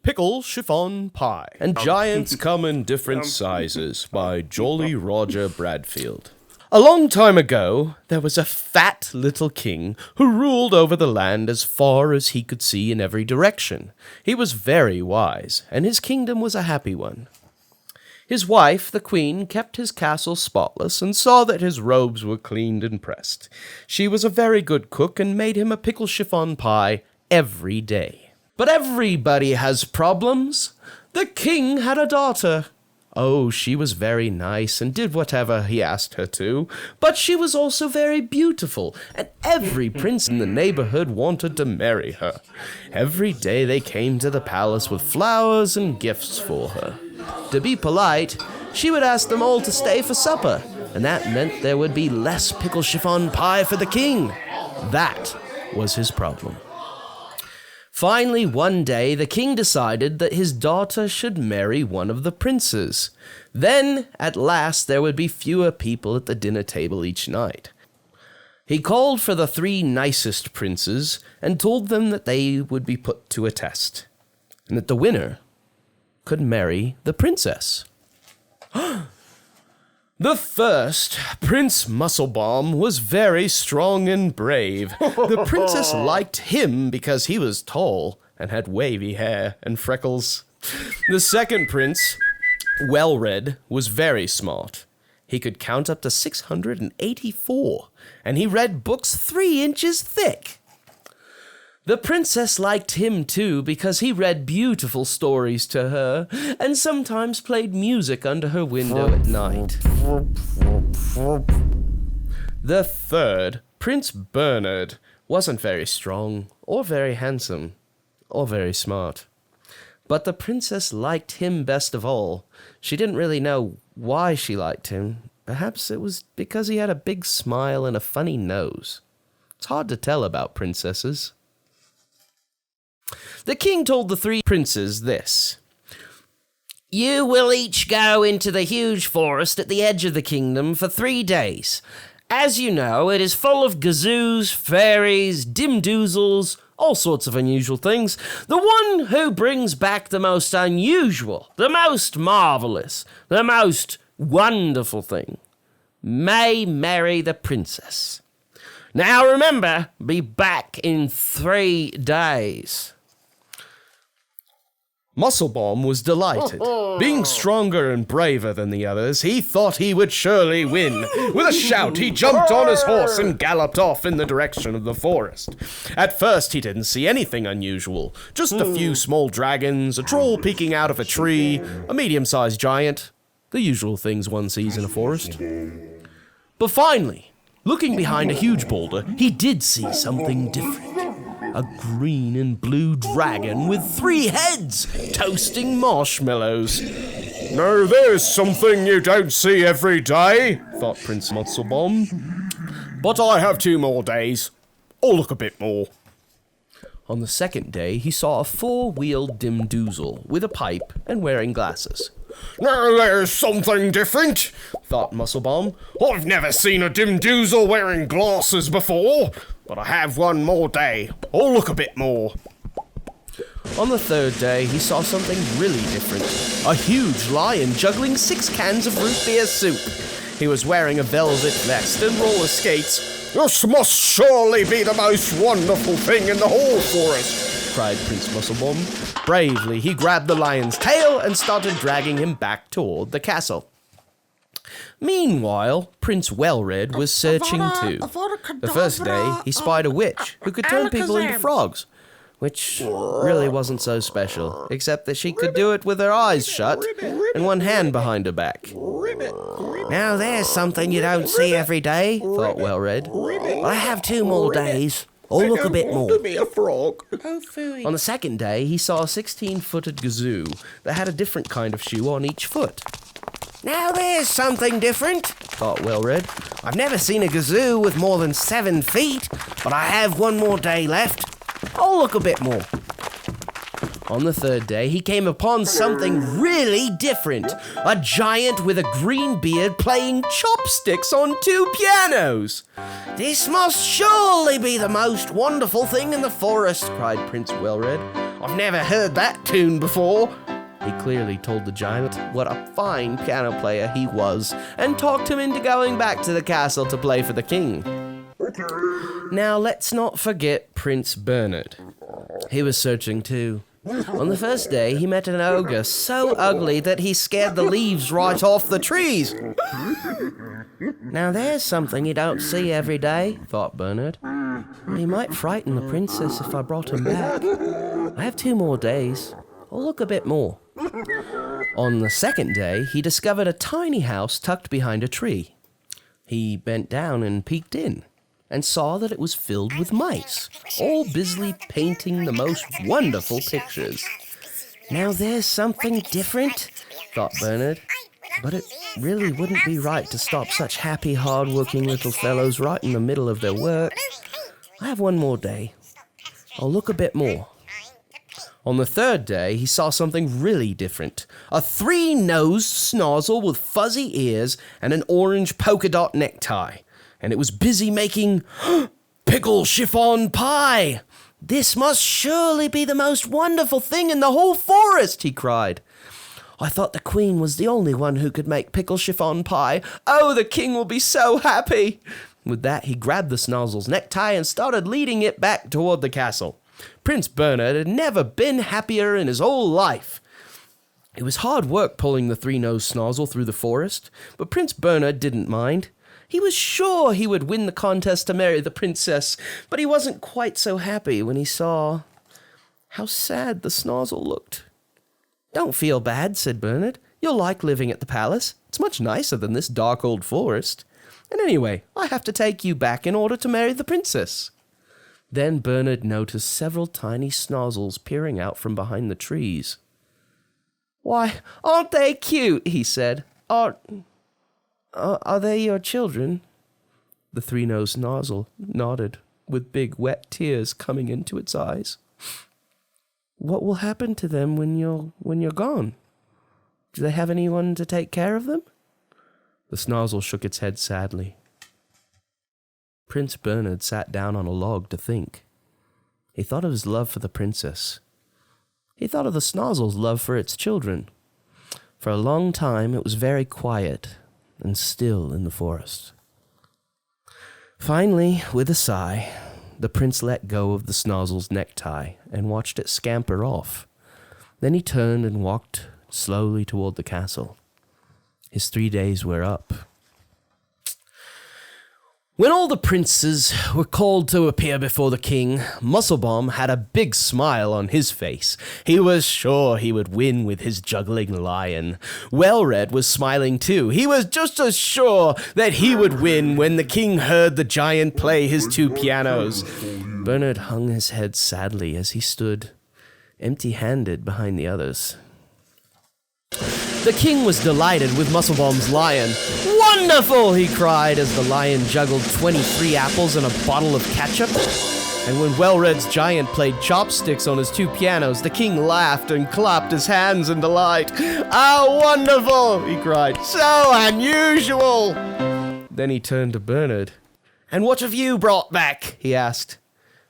Pickle Chiffon Pie. And Giants Come in Different Sizes by Jolly Roger Bradfield. A long time ago, there was a fat little king who ruled over the land as far as he could see in every direction. He was very wise, and his kingdom was a happy one. His wife, the queen, kept his castle spotless and saw that his robes were cleaned and pressed. She was a very good cook and made him a pickle chiffon pie every day. But everybody has problems. The king had a daughter. Oh, she was very nice and did whatever he asked her to, but she was also very beautiful, and every prince in the neighborhood wanted to marry her. Every day they came to the palace with flowers and gifts for her. To be polite, she would ask them all to stay for supper, and that meant there would be less pickle chiffon pie for the king. That was his problem. Finally, one day, the king decided that his daughter should marry one of the princes. Then, at last, there would be fewer people at the dinner table each night. He called for the 3 nicest princes and told them that they would be put to a test, and that the winner could marry the princess. The first, Prince Musclebomb, was very strong and brave. The princess liked him because he was tall and had wavy hair and freckles. The second prince, Well-Read, was very smart. He could count up to 684, and he read books 3 inches thick. The princess liked him too because he read beautiful stories to her and sometimes played music under her window at night. The third, Prince Bernard, wasn't very strong or very handsome or very smart. But the princess liked him best of all. She didn't really know why she liked him. Perhaps it was because he had a big smile and a funny nose. It's hard to tell about princesses. The king told the 3 princes this: "You will each go into the huge forest at the edge of the kingdom for 3 days. As you know, it is full of gazoos, fairies, dimdoozles, all sorts of unusual things. The one who brings back the most unusual, the most marvelous, the most wonderful thing may marry the princess. Now remember, be back in 3 days." Musclebomb was delighted. Being stronger and braver than the others, he thought he would surely win. With a shout, he jumped on his horse and galloped off in the direction of the forest. At first, he didn't see anything unusual. Just a few small dragons, a troll peeking out of a tree, a medium-sized giant. The usual things one sees in a forest. But finally, looking behind a huge boulder, he did see something different. A green and blue dragon with 3 heads, toasting marshmallows. "Now there's something you don't see every day," thought Prince Musclebomb. "But I have 2 more days. I'll look a bit more." On the second day, he saw a 4-wheeled dimdoozle with a pipe and wearing glasses. "Now there's something different," thought Musclebomb. "I've never seen a dimdoozle wearing glasses before, but I have 1 more day. I'll look a bit more." On the third day, he saw something really different. A huge lion juggling 6 cans of root beer soup. He was wearing a velvet vest and roller skates. "This must surely be the most wonderful thing in the whole forest," cried Prince Musclebomb. Bravely, he grabbed the lion's tail and started dragging him back toward the castle. Meanwhile, Prince Well-Read was searching too. The first day, he spied a witch who could turn people into frogs, which really wasn't so special, except that she could do it with her eyes shut and 1 hand behind her back. "Now there's something you don't see every day," thought Well-Read. "I have 2 more days. I'll look a bit more." On the second day, he saw a 16-footed gazoo that had a different kind of shoe on each foot. "Now there's something different," thought Well-Read. "I've never seen a gazoo with more than 7 feet, but I have 1 more day left. I'll look a bit more." On the third day, he came upon something really different. A giant with a green beard playing chopsticks on 2 pianos. "This must surely be the most wonderful thing in the forest," cried Prince Well-Read. I've never heard that tune before." He clearly told the giant what a fine piano player he was and talked him into going back to the castle to play for the king. Now, let's not forget Prince Bernard. He was searching too. On the first day, he met an ogre so ugly that he scared the leaves right off the trees. Now, there's something you don't see every day, thought Bernard. He might frighten the princess if I brought him back. I have 2 more days. I'll look a bit more. On the second day, he discovered a tiny house tucked behind a tree. He bent down and peeked in, and saw that it was filled with mice, all busily painting the most wonderful pictures. Now there's something different, thought Bernard, but it really wouldn't be right to stop such happy, hard-working little fellows right in the middle of their work. I have 1 more day. I'll look a bit more. On the third day, he saw something really different. A 3-nosed snozzle with fuzzy ears and an orange polka dot necktie. And it was busy making Pickle Chiffon Pie. This must surely be the most wonderful thing in the whole forest, he cried. I thought the queen was the only one who could make Pickle Chiffon Pie. Oh, the king will be so happy. With that, he grabbed the snozzle's necktie and started leading it back toward the castle. Prince Bernard had never been happier in his whole life. It was hard work pulling the 3-nosed snozzle through the forest, but Prince Bernard didn't mind. He was sure he would win the contest to marry the princess, but he wasn't quite so happy when he saw how sad the snozzle looked. Don't feel bad, said Bernard. You'll like living at the palace. It's much nicer than this dark old forest. And anyway, I have to take you back in order to marry the princess. Then Bernard noticed several tiny snozzles peering out from behind the trees. Why, aren't they cute? He said. Are they your children? The 3-nosed snozzle nodded, with big wet tears coming into its eyes. What will happen to them when you're gone? Do they have anyone to take care of them? The snozzle shook its head sadly. Prince Bernard sat down on a log to think. He thought of his love for the princess. He thought of the snozzle's love for its children. For a long time it was very quiet and still in the forest. Finally, with a sigh, the prince let go of the snozzle's necktie and watched it scamper off. Then he turned and walked slowly toward the castle. His 3 days were up. When all the princes were called to appear before the king, Musclebomb had a big smile on his face. He was sure he would win with his juggling lion. Well-Red was smiling too. He was just as sure that he would win when the king heard the giant play his 2 pianos. Bernard hung his head sadly as he stood empty-handed behind the others. The king was delighted with Musclebomb's lion. Wonderful, he cried as the lion juggled 23 apples and a bottle of ketchup. And when Well-Red's giant played chopsticks on his 2 pianos, the king laughed and clapped his hands in delight. Oh, wonderful, he cried. So unusual. Then he turned to Bernard. And what have you brought back? He asked.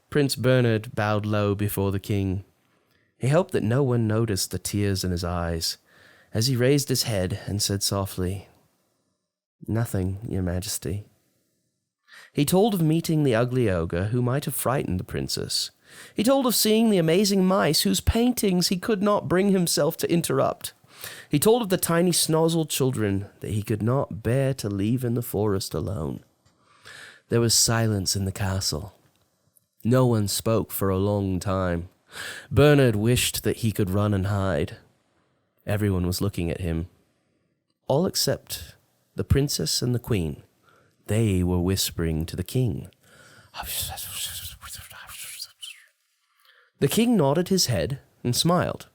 Prince Bernard bowed low before the king. He hoped that no one noticed the tears in his eyes, as he raised his head and said softly, Nothing, Your Majesty. He told of meeting the ugly ogre who might have frightened the princess. He told of seeing the amazing mice whose paintings he could not bring himself to interrupt. He told of the tiny snozzle children that he could not bear to leave in the forest alone. There was silence in the castle. No one spoke for a long time. Bernard wished that he could run and hide. Everyone was looking at him, all except the princess and the queen. They were whispering to the king. The king nodded his head and smiled.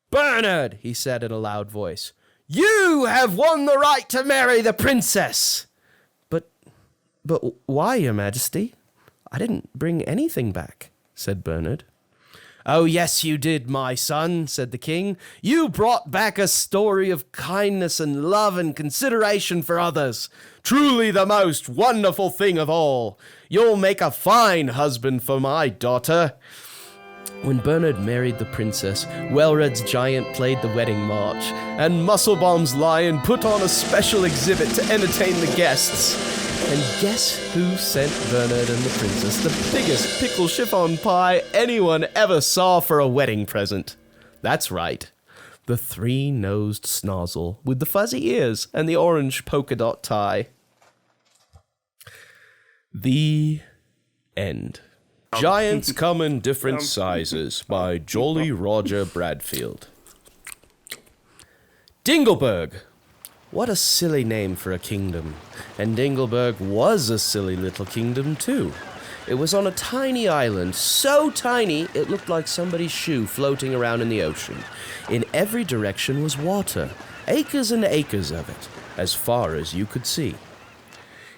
Bernard, he said in a loud voice, you have won the right to marry the princess. But why, Your Majesty? I didn't bring anything back, said Bernard. Oh, yes, you did, my son, said the king. You brought back a story of kindness and love and consideration for others. Truly the most wonderful thing of all. You'll make a fine husband for my daughter. When Bernard married the princess, Welred's giant played the wedding march, and Musclebomb's lion put on a special exhibit to entertain the guests. And guess who sent Bernard and the princess the biggest pickle chiffon pie anyone ever saw for a wedding present? That's right, the three-nosed Snozzle with the fuzzy ears and the orange polka dot tie. The end. Giants Come in Different Sizes by Jolly Roger Bradfield. Dingleberg. What a silly name for a kingdom. And Dingleberg was a silly little kingdom too. It was on a tiny island, so tiny it looked like somebody's shoe floating around in the ocean. In every direction was water, acres and acres of it, as far as you could see.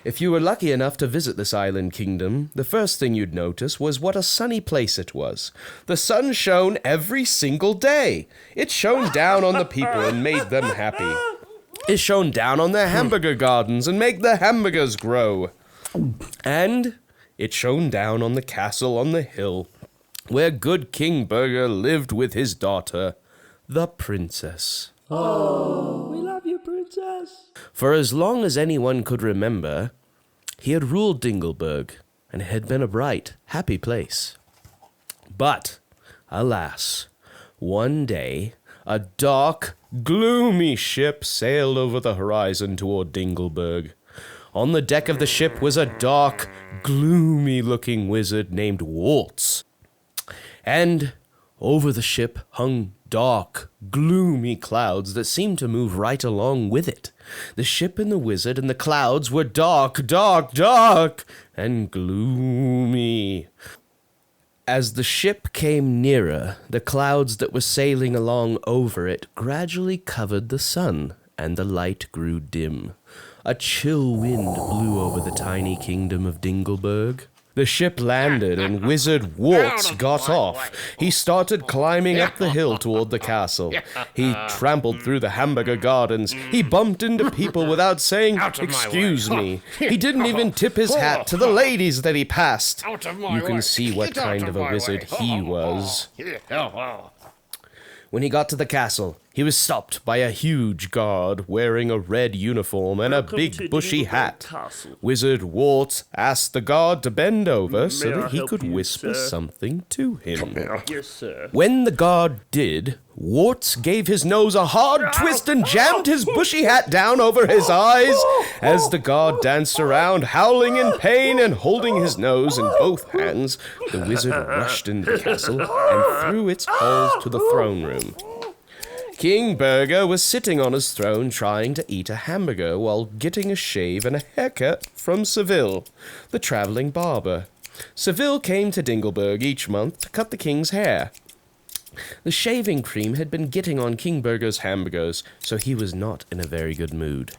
If you were lucky enough to visit this island kingdom, the first thing you'd notice was what a sunny place it was. The sun shone every single day. It shone down on the people and made them happy. It shone down on their hamburger gardens and made the hamburgers grow. And it shone down on the castle on the hill, where good King Burger lived with his daughter, the princess. Oh, we love you, princess. For as long as anyone could remember, he had ruled Dingleberg, and it had been a bright, happy place. But, alas, one day, a dark, gloomy ship sailed over the horizon toward Dingleberg. On the deck of the ship was a dark, gloomy-looking wizard named Warts. And over the ship hung dark, gloomy clouds that seemed to move right along with it. The ship and the wizard and the clouds were dark, dark, dark, and gloomy. As the ship came nearer, the clouds that were sailing along over it gradually covered the sun, and the light grew dim. A chill wind blew over the tiny kingdom of Dingleberg. The ship landed, and Wizard Warts got off. He started climbing up the hill toward the castle. He trampled through the hamburger gardens. He bumped into people without saying, "Excuse me." He didn't even tip his hat to the ladies that he passed. You can see what kind of a wizard he was. When he got to the castle, he was stopped by a huge guard wearing a red uniform and a big bushy hat. Wizard Warts asked the guard to bend over so that he could whisper something to him. Yes, sir. When the guard did, Warts gave his nose a hard twist and jammed his bushy hat down over his eyes. As the guard danced around, howling in pain and holding his nose in both hands, the wizard rushed into the castle and threw its halls to the throne room. King Burger was sitting on his throne trying to eat a hamburger while getting a shave and a haircut from Seville, the traveling barber. Seville came to Dingleberg each month to cut the king's hair. The shaving cream had been getting on King Burger's hamburgers, so he was not in a very good mood.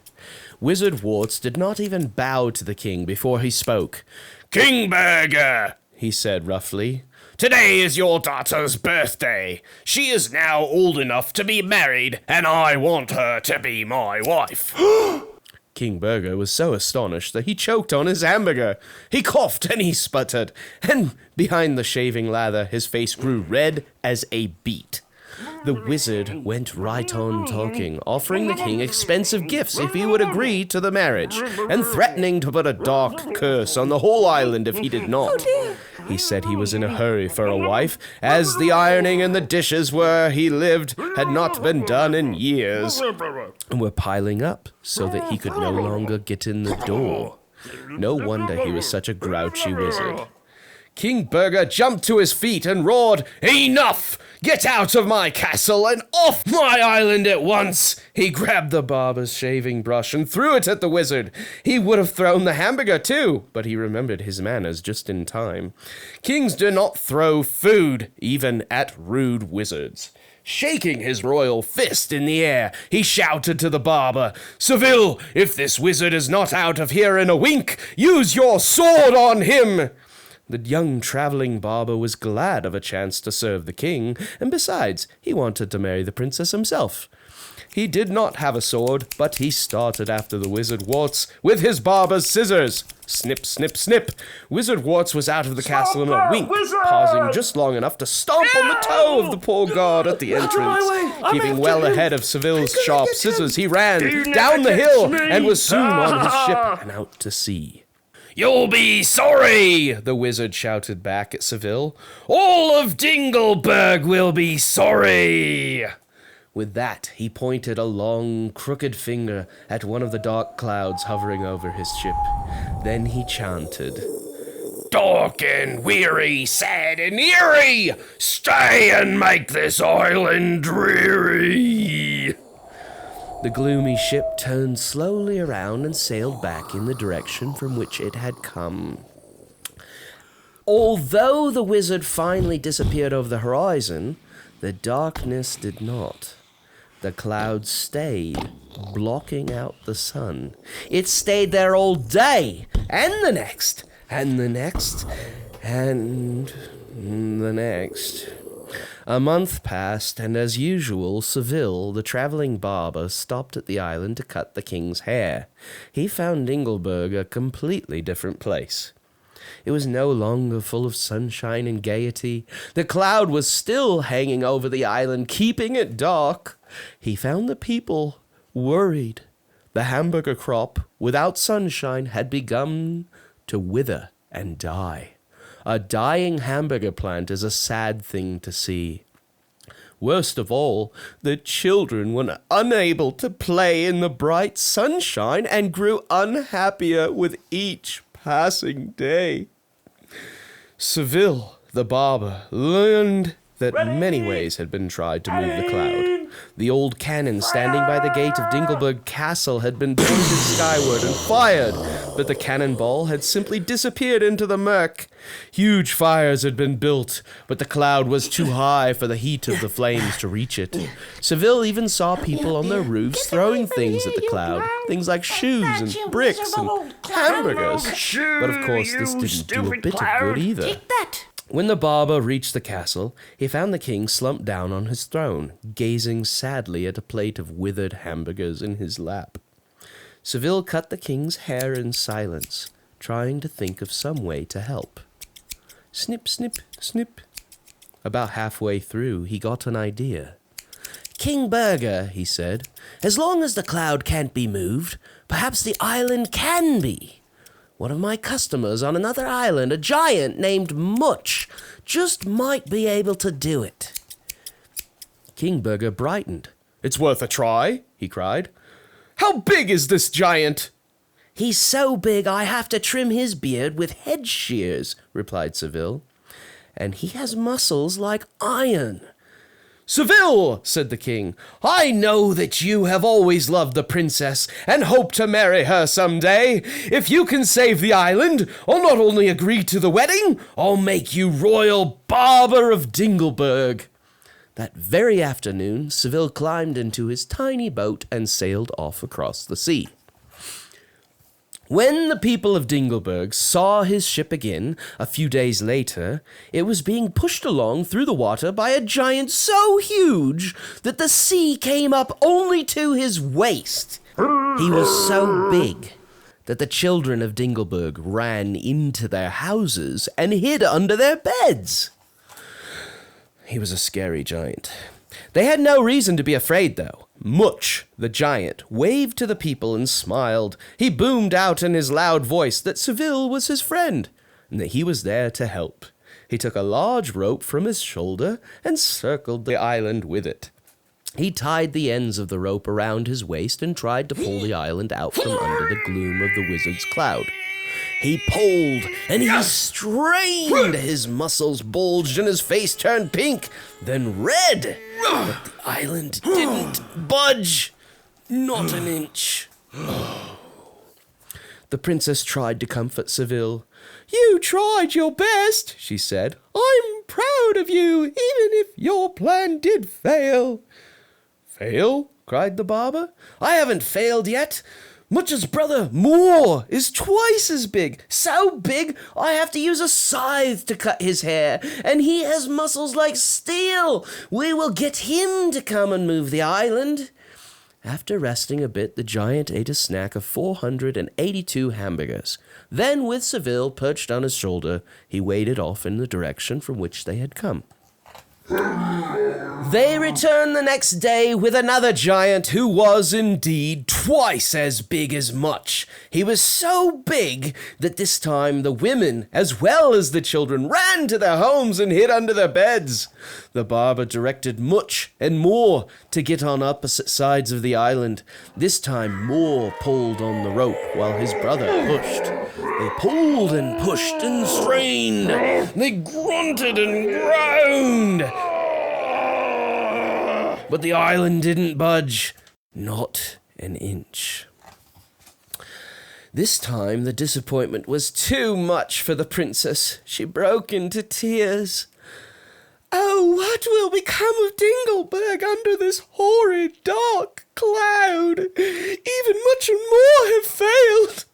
Wizard Warts did not even bow to the king before he spoke. "King Burger," he said roughly, "today is your daughter's birthday. She is now old enough to be married, and I want her to be my wife." King Burger was so astonished that he choked on his hamburger. He coughed and he sputtered, and behind the shaving lather his face grew red as a beet. The wizard went right on talking, offering the king expensive gifts if he would agree to the marriage, and threatening to put a dark curse on the whole island if he did not. He said he was in a hurry for a wife, as the ironing and the dishes where he lived had not been done in years, and were piling up so that he could no longer get in the door. No wonder he was such a grouchy wizard. King Burger jumped to his feet and roared, "Enough! Get out of my castle and off my island at once!" He grabbed the barber's shaving brush and threw it at the wizard. He would have thrown the hamburger too, but he remembered his manners just in time. Kings do not throw food, even at rude wizards. Shaking his royal fist in the air, he shouted to the barber, "Seville, if this wizard is not out of here in a wink, use your sword on him!" The young traveling barber was glad of a chance to serve the king, and besides, he wanted to marry the princess himself. He did not have a sword, but he started after the wizard Warts with his barber's scissors. Snip, snip, snip. Wizard Warts was out of the castle in a that, wink, wizard! pausing just long enough to stomp on the toe of the poor guard at the entrance. Keeping well ahead of Seville's sharp scissors, he ran down the hill and was soon on his ship and out to sea. "You'll be sorry," the wizard shouted back at Seville. "All of Dingleberg will be sorry." With that, he pointed a long, crooked finger at one of the dark clouds hovering over his ship. Then he chanted, "Dark and weary, sad and eerie, stay and make this island dreary." The gloomy ship turned slowly around and sailed back in the direction from which it had come. Although the wizard finally disappeared over the horizon, the darkness did not. The clouds stayed, blocking out the sun. It stayed there all day, and the next, and the next, and the next. A month passed, and as usual, Seville, the travelling barber, stopped at the island to cut the king's hair. He found Dingleberg a completely different place. It was no longer full of sunshine and gaiety. The cloud was still hanging over the island, keeping it dark. He found the people worried. The hamburger crop, without sunshine, had begun to wither and die. A dying hamburger plant is a sad thing to see. Worst of all, the children were unable to play in the bright sunshine and grew unhappier with each passing day. Seville, the barber, learned that many ways had been tried to move the cloud. The old cannon standing by the gate of Dingleberg Castle had been pointed skyward and fired, but the cannonball had simply disappeared into the murk. Huge fires had been built, but the cloud was too high for the heat of the flames to reach it. Seville even saw people on their roofs throwing things at the cloud, things like shoes and bricks and hamburgers. But of course, this didn't do a bit of good either. Take that! When the barber reached the castle, he found the king slumped down on his throne, gazing sadly at a plate of withered hamburgers in his lap. Seville cut the king's hair in silence, trying to think of some way to help. Snip, snip, snip. About halfway through, he got an idea. "King Burger," he said, "as long as the cloud can't be moved, perhaps the island can be. One of my customers on another island, a giant named Much, just might be able to do it." King Burger brightened. "It's worth a try," he cried. "How big is this giant?" "He's so big I have to trim his beard with hedge shears," replied Seville. "And he has muscles like iron." "Seville," said the king, "I know that you have always loved the princess and hope to marry her some day. If you can save the island, I'll not only agree to the wedding, I'll make you royal barber of Dingleberg." That very afternoon, Seville climbed into his tiny boat and sailed off across the sea. When the people of Dingleberg saw his ship again, a few days later, it was being pushed along through the water by a giant so huge that the sea came up only to his waist. He was so big that the children of Dingleberg ran into their houses and hid under their beds. He was a scary giant. They had no reason to be afraid, though. Much, the giant, waved to the people and smiled. He boomed out in his loud voice that Seville was his friend, and that he was there to help. He took a large rope from his shoulder and circled the island with it. He tied the ends of the rope around his waist and tried to pull the island out from under the gloom of the wizard's cloud. He pulled, and he strained. His muscles bulged, and his face turned pink, then red. But the island didn't budge, not an inch. The princess tried to comfort Seville. "You tried your best," she said. "I'm proud of you, even if your plan did fail." "Fail?" cried the barber. "I haven't failed yet. Much's brother, Moore, is twice as big. So big, I have to use a scythe to cut his hair, and he has muscles like steel. We will get him to come and move the island." After resting a bit, the giant ate a snack of 482 hamburgers. Then, with Seville perched on his shoulder, he waded off in the direction from which they had come. They returned the next day with another giant who was indeed twice as big as Much. He was so big that this time the women, as well as the children, ran to their homes and hid under their beds. The barber directed Much and More to get on opposite sides of the island. This time More pulled on the rope while his brother pushed. They pulled and pushed and strained. They grunted and groaned. But the island didn't budge, not an inch. This time the disappointment was too much for the princess. She broke into tears. "Oh, what will become of Dingleberg under this horrid dark cloud? Even Much and More have failed."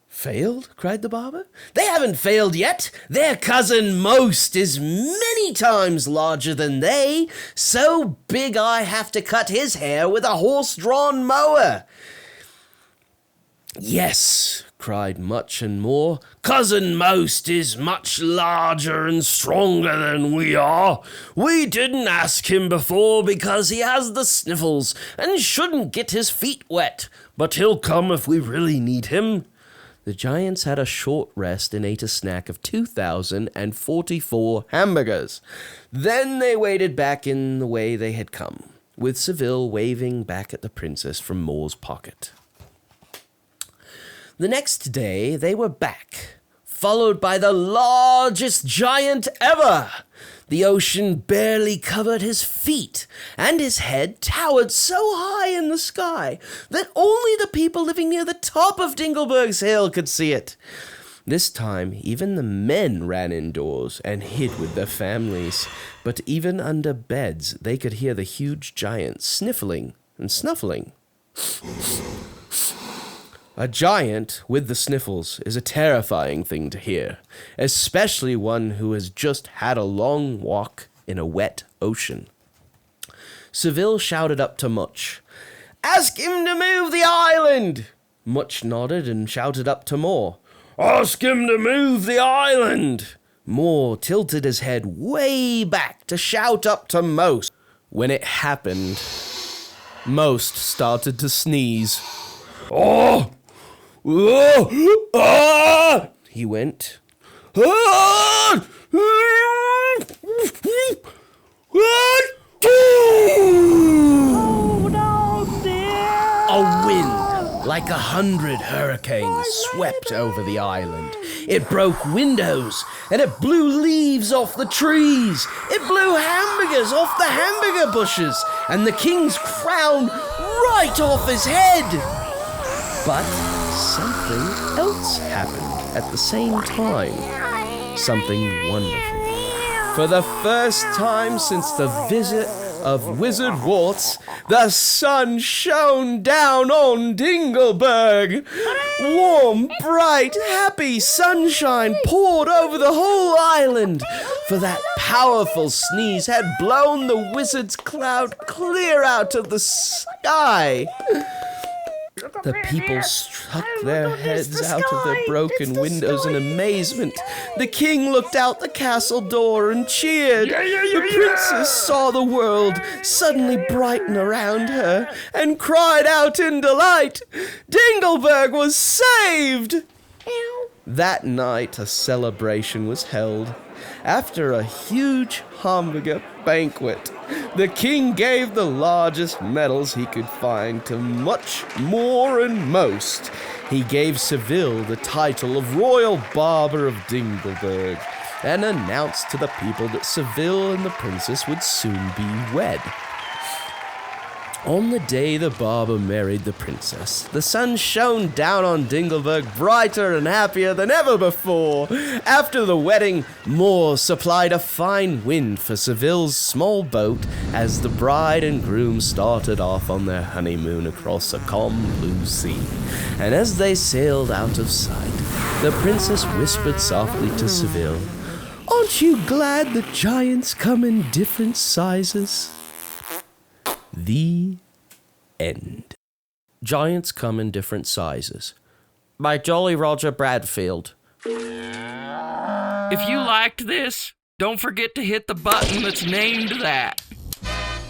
"Failed?" cried the barber. "They haven't failed yet. Their cousin Most is many times larger than they. So big I have to cut his hair with a horse-drawn mower." "Yes," cried Much and More. "Cousin Most is much larger and stronger than we are. We didn't ask him before because he has the sniffles and shouldn't get his feet wet. But he'll come if we really need him." The giants had a short rest and ate a snack of 2,044 hamburgers. Then they waded back in the way they had come, with Seville waving back at the princess from More's pocket. The next day they were back, followed by the largest giant ever. The ocean barely covered his feet, and his head towered so high in the sky that only the people living near the top of Dingleberg's hill could see it. This time, even the men ran indoors and hid with their families, but even under beds they could hear the huge giant sniffling and snuffling. A giant with the sniffles is a terrifying thing to hear, especially one who has just had a long walk in a wet ocean. Seville shouted up to Much, "Ask him to move the island!" Much nodded and shouted up to More, "Ask him to move the island!" More tilted his head way back to shout up to Most. When it happened, Most started to sneeze. "Oh! Oh! Ah!" he went. "Ah! Oh no, dear! A wind like 100 hurricanes swept over the island. It broke windows, and it blew leaves off the trees. It blew hamburgers off the hamburger bushes, and the king's crown right off his head. But something else happened at the same time. Something wonderful. For the first time since the visit of Wizard Warts, the sun shone down on Dingleberg. Warm, bright, happy sunshine poured over the whole island, for that powerful sneeze had blown the wizard's cloud clear out of the sky. The people struck their heads out of their broken windows in amazement. The king looked out the castle door and cheered. The princess saw the world suddenly brighten around her and cried out in delight. Dingleberg was saved! That night a celebration was held. After a huge hamburger banquet, the king gave the largest medals he could find to Much, More, and Most. He gave Seville the title of Royal Barber of Dingleberg and announced to the people that Seville and the princess would soon be wed. On the day the barber married the princess, the sun shone down on Dingleberg brighter and happier than ever before. After the wedding, More supplied a fine wind for Seville's small boat as the bride and groom started off on their honeymoon across a calm blue sea. And as they sailed out of sight, the princess whispered softly to Seville, "Aren't you glad the giants come in different sizes?" The End. Giants Come in Different Sizes by Jolly Roger Bradfield. If you liked this, don't forget to hit the button that's named that.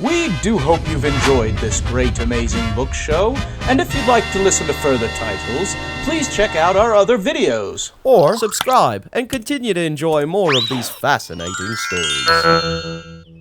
We do hope you've enjoyed this great, amazing book show, and if you'd like to listen to further titles, please check out our other videos. Or subscribe and continue to enjoy more of these fascinating stories.